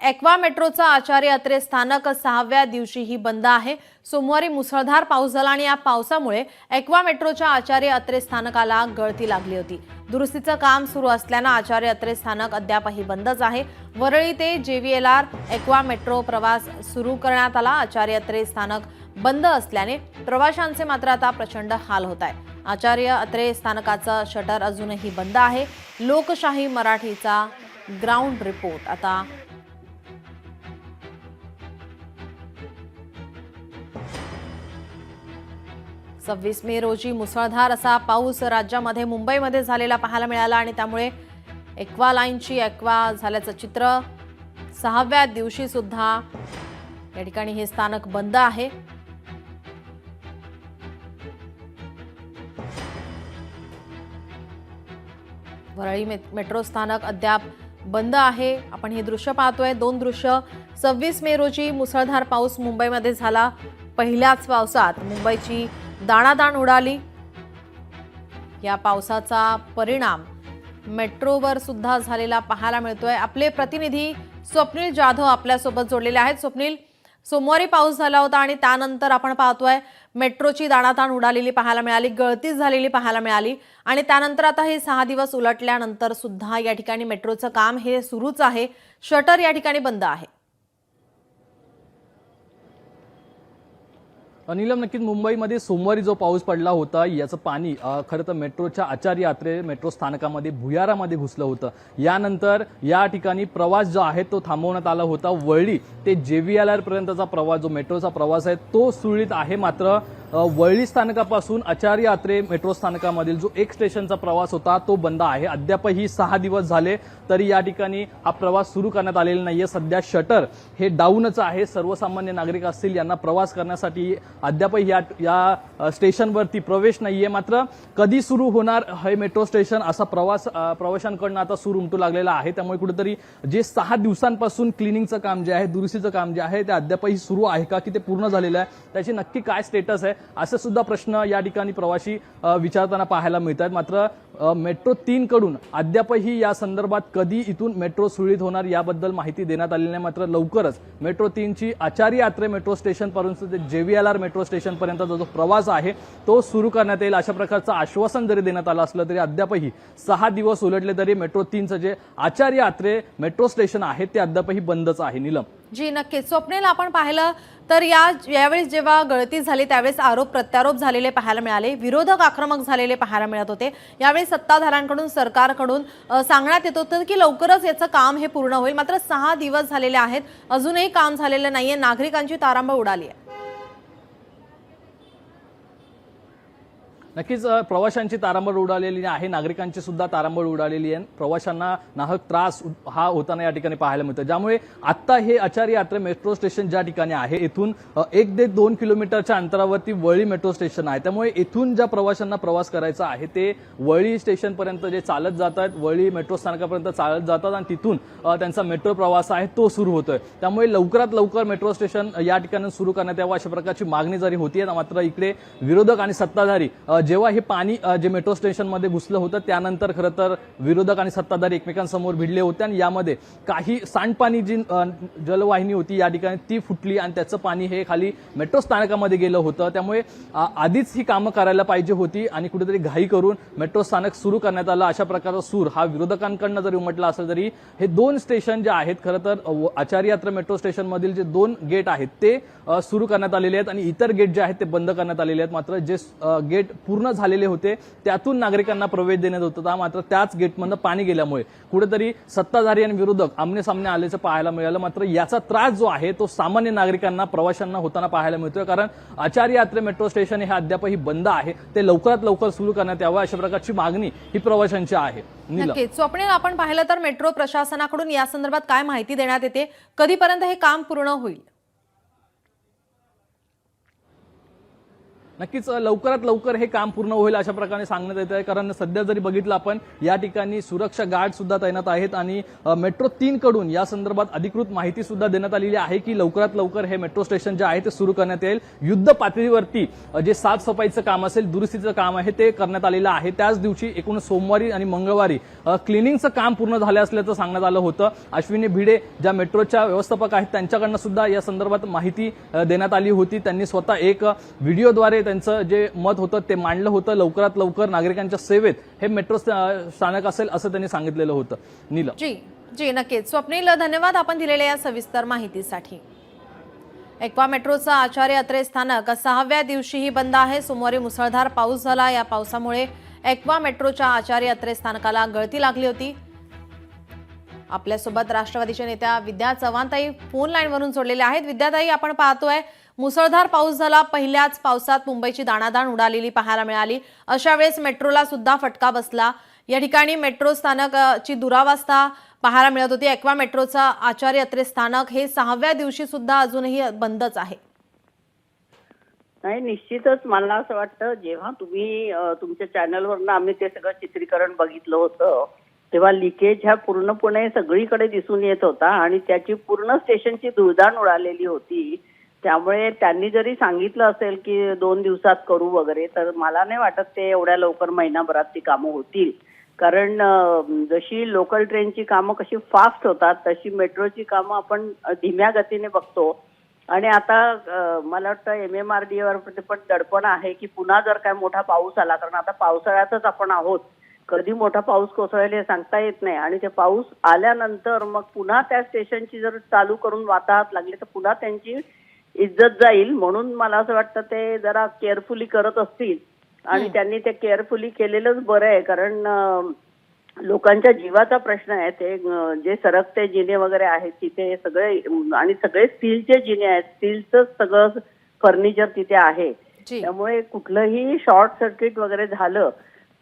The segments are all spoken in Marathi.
एक्वा मेट्रोचा आचार्य अत्रे स्थानक 6व्या दिवशीही बंद आहे। सोमवारी मुसळधार पाऊस झाला आणि या पावसामुळे एक्वा मेट्रोच्या आचार्य अत्रे स्थानकाला गळती लागली होती। दुरुस्तीचं काम सुरू असल्याने आचार्य अत्रे स्थानक अद्यापही बंदच आहे। वरळी ते JVLR एक्वा मेट्रो प्रवास सुरू करण्यात आला। आचार्य अत्रे स्थानक बंद असल्याने प्रवाशांचे मात्र आता प्रचंड हाल होत आहे। आचार्य अत्रे स्थानकाचं शटर अजूनही बंद आहे। लोकशाही मराठीचा ग्राउंड रिपोर्ट आता सव्वीस मे रोजी मुसळधार असा पाऊस राज्यामध्ये मुंबईमध्ये झालेला पाहायला मिळाला आणि त्यामुळे एक्वा लाईनची एक्वा झाल्याचं चित्र 6व्या दिवशी सुद्धा या ठिकाणी हे स्थानक बंद आहे। वरळी मेट्रो स्थानक अद्याप बंद आहे। आपण हे दृश्य पाहतोय, दोन दृश्य। 26 मे रोजी मुसळधार पाऊस मुंबईमध्ये झाला। पहिल्याच पावसात मुंबईची दाणादाण उडाली। या पावसाचा परिणाम मेट्रोवर सुद्धा झालेला पाहायला मिळतोय। आपले प्रतिनिधी स्वप्नील जाधव आपल्यासोबत जोडलेले आहेत। स्वप्नील, सोमवारी पाऊस झाला होता आणि त्यानंतर आपण पाहतोय मेट्रोची दाणादाण उडालेली पाहायला मिळाली, गळती झालेली पाहायला मिळाली आणि त्यानंतर आता हे 6 दिवस उलटल्यानंतर सुद्धा या ठिकाणी मेट्रोचं काम हे सुरूच आहे। शटर या ठिकाणी बंद आहे। नीलम, नक्कीच मुंबईमध्ये सोमवारी जो पाऊस पडला होता याचं पाणी खरं तर मेट्रोच्या आचार्य अत्रे मेट्रो स्थानकामध्ये भुयारामध्ये घुसलं होतं। यानंतर या ठिकाणी प्रवास जो आहे तो थांबवण्यात आला होता। वरळी ते JVLR पर्यंतचा प्रवास, जो मेट्रोचा प्रवास आहे तो सुरळीत आहे। मात्र वरळी स्थानकापासून आचार्य अत्रे मेट्रो स्थानकामधील जो एक स्टेशनचा प्रवास होता तो बंद आहे। अद्यापही 6 दिवस झाले तरी या ठिकाणी हा प्रवास सुरू करण्यात आलेला नाहीये। सध्या शटर हे डाऊनच आहे। सर्वसामान्य नागरिक असतील यांना प्रवास करण्यासाठी अद्यापही या स्टेशनवरती प्रवेश नाहीये। मात्र कधी सुरू होणार हे मेट्रो स्टेशन असा प्रवाशांकडून आता सूर उमटू लागलेला आहे। त्यामुळे कुठेतरी जे 6 दिवसांपासून क्लिनिंगचं काम जे आहे, दुरुस्तीचं काम जे आहे ते अद्यापही सुरू आहे का, की ते पूर्ण झालेलं आहे, त्याची नक्की काय स्टेटस आहे असे सुद्धा प्रश्न या ठिकाणी प्रवासी विचारताना पाहायला मिळतात। मात्र मेट्रो 3 कडून अद्यापही या संदर्भात कधी इथून मेट्रो सुरळीत होणार याबद्दल माहिती देण्यात आलेली नाही। मात्र लवकरच मेट्रो 3 ची आचार्य अत्रे मेट्रो स्टेशन पर्यंत ते JVLR मेट्रो स्टेशन पर्यंतचा जो प्रवास आहे तो सुरू करण्यात येईल अशा प्रकारचं आश्वासन जरी देण्यात आलं असलं तरी अद्यापही 6 दिवस उलटले तरी मेट्रो 3चं जे आचार्य अत्रे मेट्रो स्टेशन आहे ते अद्यापही बंदच आहे। नीलम जी नक्कीच। स्वप्नील, आपण पाहिलं तर यावेळी जेव्हा गळती झाली त्यावेळेस आरोप प्रत्यारोप झालेले पाहायला मिळाले, विरोधक आक्रमक झालेले पाहायला मिळत होते। यावेळी सत्ताधाऱ्यांकडून, सरकारकडून सांगण्यात येत होतं की लवकरच याचं काम हे पूर्ण होईल। मात्र 6 दिवस झालेले आहेत, अजूनही काम झालेलं नाहीये, नागरिकांची तारांबळ उडाली आहे। नक्कीच प्रवाशांची तारांबळ उडालेली आहे, नागरिकांची सुद्धा तारांबळ उडालेली आहे। प्रवाशांना नाहक त्रास हा होताना या ठिकाणी पाहायला मिळतो। ज्यामुळे आता हे आचार्य अत्रे मेट्रो स्टेशन ज्या ठिकाणी आहे इथून 1 ते 2 किलोमीटरच्या अंतरावरती वरळी मेट्रो स्टेशन आहे। त्यामुळे इथून ज्या प्रवाशांना प्रवास करायचा आहे ते वरळी स्टेशन पर्यंत जे चालत जातात, वरळी मेट्रो स्थानकापर्यंत चालत जातात आणि तिथून त्यांचा मेट्रो प्रवास आहे तो सुरू होतोय। त्यामुळे लवकरात लवकर मेट्रो स्टेशन या ठिकाणी सुरू करण्यात यावं अशा प्रकारची मागणी जरी होतीये। मात्र इकडे विरोधक आणि सत्ताधारी जेव्हा हे पाणी जे मेट्रो स्टेशन मध्ये घुसलं होतं त्यानंतर खरं तर विरोधक आणि सत्ताधारी एकमेकांसमोर भिडले होते आणि यामध्ये काही सांडपाणी जी जलवाहिनी होती या ठिकाणी ती फुटली आणि त्याचं पाणी हे खाली मेट्रो स्थानकामध्ये गेलं होतं। त्यामुळे आधीच ही कामं करायला पाहिजे होती आणि कुठेतरी घाई करून मेट्रो स्थानक सुरू करण्यात आलं अशा प्रकारचा सूर हा विरोधकांकडनं जरी उमटला असला तरी हे 2 स्टेशन जे आहेत, खरं तर आचार्य अत्रे मेट्रो स्टेशन मधील जे 2 गेट आहेत ते सुरू करण्यात आलेले आहेत आणि इतर गेट जे आहेत ते बंद करण्यात आलेले आहेत। मात्र जे गेट पूर्ण झालेले होते त्यातून नागरिकांना प्रवेश देण्यात होता, मात्र त्याच गेटमधून पाणी गेल्यामुळे कुठेतरी सत्ताधारी आणि विरोधक आमने सामने आल्याचं पाहायला मिळालं। मात्र याचा त्रास जो आहे तो सामान्य नागरिकांना, प्रवाशांना होताना पाहायला मिळतोय। कारण आचार्य अत्रे मेट्रो स्टेशन हे अद्यापही बंद आहे, ते लवकरात लवकर सुरू करण्यात यावं अशा प्रकारची मागणी ही प्रवाशांची आहे। नक्कीच स्वप्नील, आपण पाहिलं तर मेट्रो प्रशासनाकडून या संदर्भात काय माहिती देण्यात येते, कधीपर्यंत हे काम पूर्ण होईल? नक्कीच लवकरात लवकर हे काम पूर्ण होईल अशा प्रकारे सांगण्यात येत आहे, कारण सध्या जरी बघितलं आपण या ठिकाणी सुरक्षा गार्ड सुद्धा तैनात आहेत आणि मेट्रो 3 कडून या संदर्भात अधिकृत माहिती सुद्धा देण्यात आलेली आहे की लवकरात लवकर हे मेट्रो स्टेशन जे आहे ते सुरू करण्यात येईल. युद्ध पातळीवरती जे साफसफाईचं काम असेल, दुरुस्तीचं काम आहे ते करण्यात आलेलं आहे. त्याच दिवशी एकूण सोमवारी आणि मंगळवारी क्लिनिंगचं काम पूर्ण झालं असल्याचं सांगण्यात आलं होतं. अश्विनी भिडे ज्या मेट्रोच्या व्यवस्थापक आहेत त्यांच्याकडनं सुद्धा या संदर्भात माहिती देण्यात आली होती. त्यांनी स्वतः एक व्हिडिओद्वारे त्यांचं जे मत होतं ते मांडलं होतं. लवकरात लवकर नागरिकांच्या सेवेत हे मेट्रो स्थानक असेल असं त्यांनी सांगितलेलं होतं. नील जी नक्कीच. स्वप्नील, धन्यवाद आपण दिलेल्या या सविस्तर माहितीसाठी. एक्वा मेट्रोचं आचार्य अत्रे स्थानक 6व्या दिवशीही बंद आहे. सोमवारी मुसळधार पाऊस झाला. या पावसामुळे एक्वा मेट्रोच्या आचार्य अत्रे स्थानकाला गळती लागली होती. आपल्यासोबत राष्ट्रवादीच्या नेत्या विद्या चव्हाणताई फोन लाईनवरून जोडलेल्या आहेत. विद्याताई, आपण पाहतोय मुसळधार पाऊस झाला. पहिल्याच पावसात मुंबईची दाणादाण उडालेली पाहायला मिळाली. अशा वेळेस मेट्रोला सुद्धा फटका बसला. या ठिकाणी मेट्रो स्थानकची दुरावस्था पाहायला मिळत होती. एक्वा मेट्रोचा आचार्य अत्रे स्थानक हे 6व्या दिवशी सुद्धा अजूनही बंदच आहे. नाही, निश्चितच मला असं वाटतं, जेव्हा तुम्ही तुमच्या चॅनलवरनं आम्ही ते सगळं चित्रीकरण बघितलं होतं तेव्हा लिकेज ह्या पूर्णपणे सगळीकडे दिसून येत होता आणि त्याची पूर्ण स्टेशनची धुळदाण उडालेली होती. त्यामुळे त्यांनी जरी सांगितलं असेल की 2 दिवसात करू वगैरे, तर मला नाही वाटत ते एवढ्या लवकर महिनाभरात ती कामं होतील. कारण जशी लोकल ट्रेनची कामं कशी फास्ट होतात तशी मेट्रोची कामं आपण धीम्या गतीने बघतो. आणि आता मला वाटतं MMRDA वर पण दडपण आहे की पुन्हा जर काय मोठा पाऊस आला, कारण आता पावसाळ्यातच आपण आहोत, कधी मोठा पाऊस कोसळेल हे सांगता येत नाही. आणि ते पाऊस आल्यानंतर मग पुन्हा त्या स्टेशनची जर चालू करून वाताहत लागली तर पुन्हा त्यांची इज्जत जाईल. म्हणून मला असं वाटतं ते जरा केअरफुली करत असतील आणि त्यांनी ते केअरफुली केलेलंच बरं आहे. कारण लोकांच्या जीवाचा प्रश्न आहे. ते जे सरकते जिने वगैरे आहेत तिथे सगळे, आणि सगळे स्टीलचे जिने आहेत, स्टीलचं सगळं फर्निचर तिथे आहे. त्यामुळे कुठलंही शॉर्ट सर्किट वगैरे झालं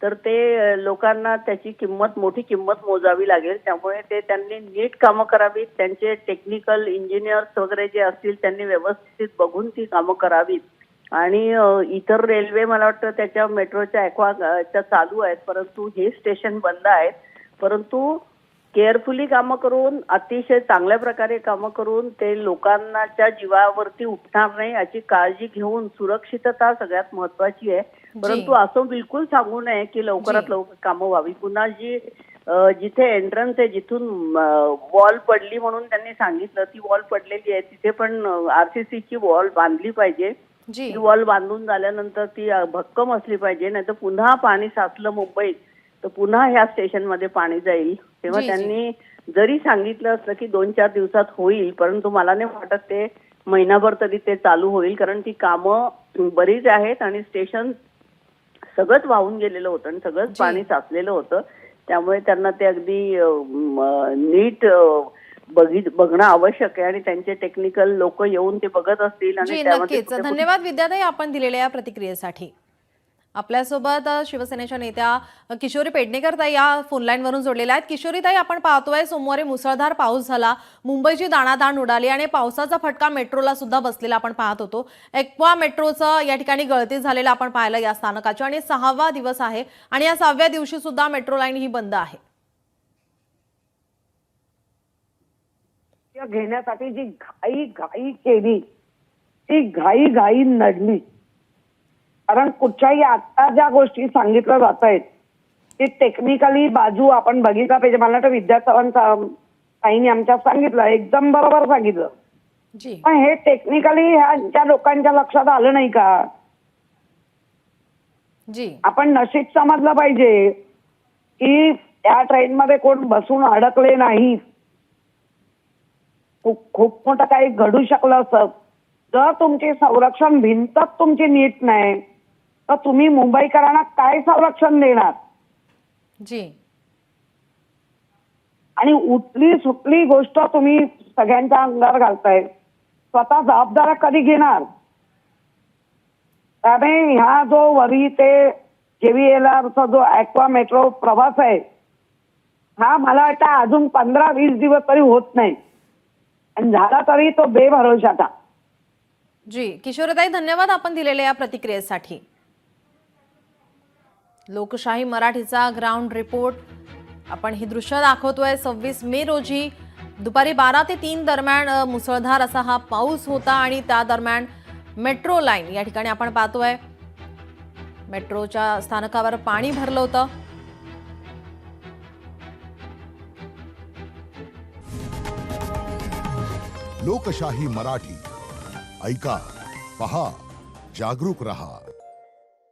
तर ते लोकांना त्याची मोठी किंमत मोजावी लागेल. त्यामुळे ते त्यांनी नीट कामं करावीत. त्यांचे टेक्निकल इंजिनियर्स वगैरे जे असतील त्यांनी व्यवस्थित बघून ती कामं करावीत. आणि इतर रेल्वे मला वाटतं त्याच्या मेट्रोच्या एक्वाच्या चालू आहेत, परंतु हे स्टेशन बंद आहेत. परंतु केअरफुली कामं करून, अतिशय चांगल्या प्रकारे कामं करून ते लोकांच्या जीवावरती उठणार नाही याची काळजी घेऊन सुरक्षितता सगळ्यात महत्वाची आहे. परंतु असं बिलकुल सांगू नये की लवकरात लवकर कामं व्हावी. पुन्हा जिथे एंट्रन्स आहे, जिथून वॉल पडली म्हणून त्यांनी सांगितलं, ती वॉल पडलेली आहे, तिथे पण RCC ची वॉल बांधली पाहिजे. ती वॉल बांधून झाल्यानंतर ती भक्कम असली पाहिजे, नाही तर पुन्हा पाणी साचलं मुंबईत तर पुन्हा ह्या स्टेशनमध्ये पाणी जाईल. तेव्हा त्यांनी जरी सांगितलं असलं की 2-4 दिवसात होईल, परंतु मला नाही वाटत ते महिनाभर तरी ते चालू होईल. कारण ती कामं बरीच आहेत आणि स्टेशन सगळंच वाहून गेलेलं होतं आणि सगळंच पाणी साचलेलं होतं. त्यामुळे त्यांना ते अगदी नीट बघणं आवश्यक आहे आणि त्यांचे टेक्निकल लोक येऊन ते बघत असतील. आणि नक्कीच. धन्यवाद विद्याताई आपण दिलेल्या या प्रतिक्रियेसाठी. आपल्यासोबत शिवसेनेच्या नेत्या किशोरी पेडणेकर ताई या फोन लाईनवरून जोडलेल्या आहेत. किशोरी ताई, आपण पाहतोय सोमवारी मुसळधार पाऊस झाला, मुंबईची दाणादाण उडाली आणि पावसाचा फटका मेट्रोला सुद्धा बसलेला आपण पाहत होतो. एक्वा मेट्रोचं या ठिकाणी गळती झालेलं आपण पाहिलं या स्थानकाची, आणि 6वा दिवस आहे आणि या 6व्या दिवशी सुद्धा मेट्रो लाईन ही बंद आहे. घेण्यासाठी जी घाई केली ती घाई नडली. कारण कुठच्याही आता ज्या गोष्टी सांगितल्या जात आहेत ती टेक्निकली बाजू आपण बघितला पाहिजे. मला वाटतं विद्या चव्हाण ताईंनी आमच्या सांगितलं, एकदम बरोबर सांगितलं. पण हे टेक्निकली ह्या लोकांच्या लक्षात आलं नाही का? आपण नशीब समजलं पाहिजे की या ट्रेनमध्ये कोण बसून अडकले नाही. खूप मोठं काही घडू शकलं असतं. जर तुमची संरक्षण भिंतच तुमची नीट नाही तर तुम्ही मुंबईकरांना काय संरक्षण देणार? आणि उठली सुटली गोष्ट तुम्ही सगळ्यांच्या अंगावर घालताय, स्वतः जबाबदाऱ्या कधी घेणार? त्यामुळे ह्या जो वरी ते JVLR चा जो एक्वा मेट्रो प्रवास आहे हा मला वाटतं अजून 15-20 दिवस तरी होत नाही, आणि झाला तरी तो बेभरोशाचा. जी किशोरताई, धन्यवाद आपण दिलेल्या या प्रतिक्रियेसाठी. लोकशाही मराठीचा ग्राउंड रिपोर्ट. आपण ही दृश्य दाखवतोय. 26 मे रोजी दुपारी 12 ते 3 दरम्यान मुसळधार असा हा पाऊस होता आणि त्या दरम्यान मेट्रो लाईन या ठिकाणी आपण पाहतोय मेट्रोच्या स्थानकावर पाणी भरलं होतं. लोकशाही मराठी ऐका, पहा, जागरूक रहा.